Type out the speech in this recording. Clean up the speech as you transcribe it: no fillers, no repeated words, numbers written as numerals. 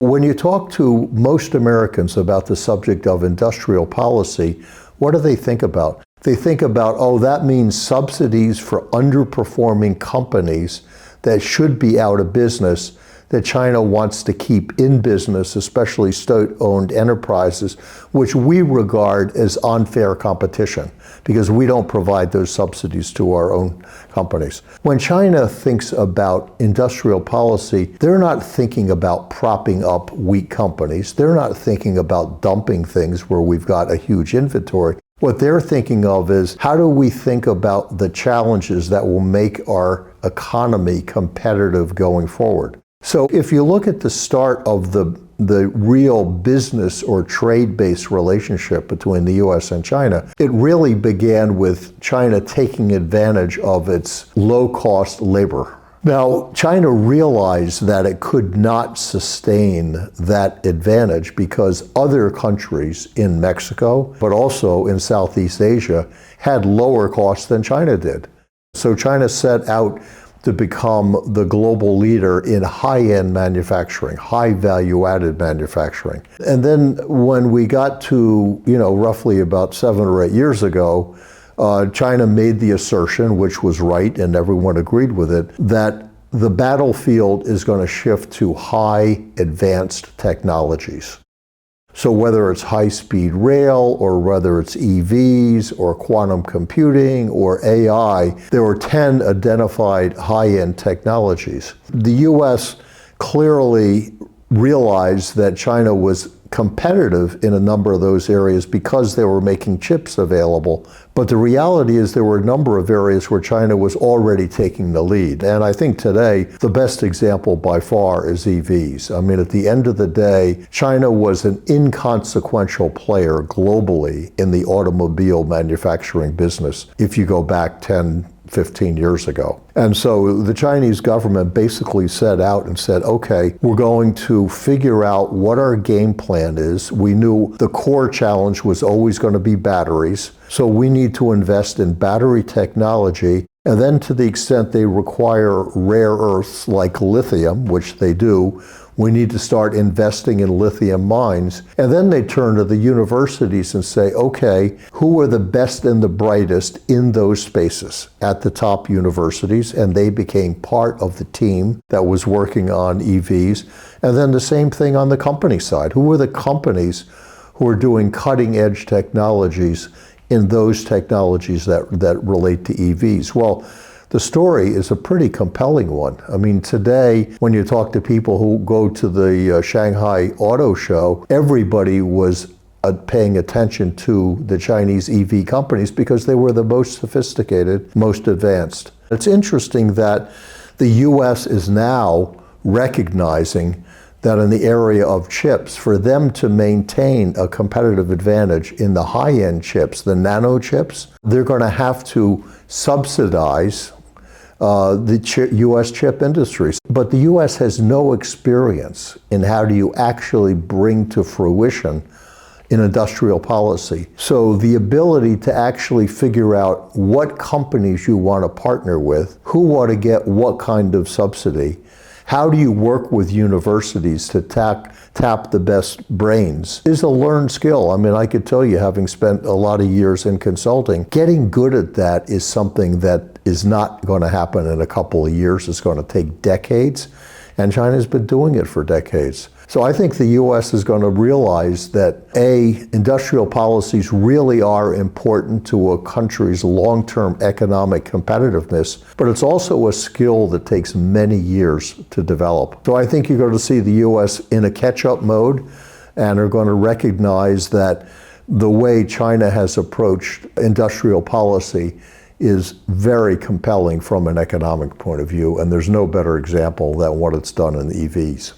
When you talk to most Americans about the subject of industrial policy, what do they think about? They think about, oh, that means subsidies for underperforming companies that should be out of business, that China wants to keep in business, especially state-owned enterprises, which we regard as unfair competition because we don't provide those subsidies to our own companies. When China thinks about industrial policy, they're not thinking about propping up weak companies. They're not thinking about dumping things where we've got a huge inventory. What they're thinking of is, how do we think about the challenges that will make our economy competitive going forward? So if you look at the start of the real business or trade-based relationship between the US and China, it really began with China taking advantage of its low-cost labor. Now, China realized that it could not sustain that advantage because other countries in Mexico, but also in Southeast Asia, had lower costs than China did. So China set out to become the global leader in high-end manufacturing, high value-added manufacturing. And then when we got to, roughly about 7 or 8 years ago, China made the assertion, which was right and everyone agreed with it, that the battlefield is going to shift to high advanced technologies. So whether it's high-speed rail or whether it's EVs or quantum computing or AI, there were 10 identified high-end technologies. The US clearly realized that China was competitive in a number of those areas because they were making chips available. But the reality is there were a number of areas where China was already taking the lead. And I think today, the best example by far is EVs. I mean, at the end of the day, China was an inconsequential player globally in the automobile manufacturing business if you go back 10, 15 years ago. And so the Chinese government basically set out and said, okay, we're going to figure out what our game plan is. We knew the core challenge was always going to be batteries. So we need to invest in battery technology. And then to the extent they require rare earths like lithium, which they do, we need to start investing in lithium mines. And then they turn to the universities and say, okay, who are the best and the brightest in those spaces at the top universities? And they became part of the team that was working on EVs. And then the same thing on the company side. Who are the companies who are doing cutting edge technologies in those technologies that relate to EVs? Well, the story is a pretty compelling one. I mean, today, when you talk to people who go to the Shanghai Auto Show, everybody was paying attention to the Chinese EV companies because they were the most sophisticated, most advanced. It's interesting that the US is now recognizing that in the area of chips, for them to maintain a competitive advantage in the high-end chips, the nano chips, they're going to have to subsidize the US chip industries. But the US has no experience in how do you actually bring to fruition in industrial policy. So the ability to actually figure out what companies you want to partner with, who ought to get what kind of subsidy, how do you work with universities to tap the best brains is a learned skill. I mean, I could tell you, having spent a lot of years in consulting, getting good at that is something that is not going to happen in a couple of years. It's going to take decades, and China's been doing it for decades. So I think the US is going to realize that industrial policies really are important to a country's long-term economic competitiveness, but it's also a skill that takes many years to develop. So I think you're going to see the US in a catch-up mode and are going to recognize that the way China has approached industrial policy is very compelling from an economic point of view, and there's no better example than what it's done in the EVs.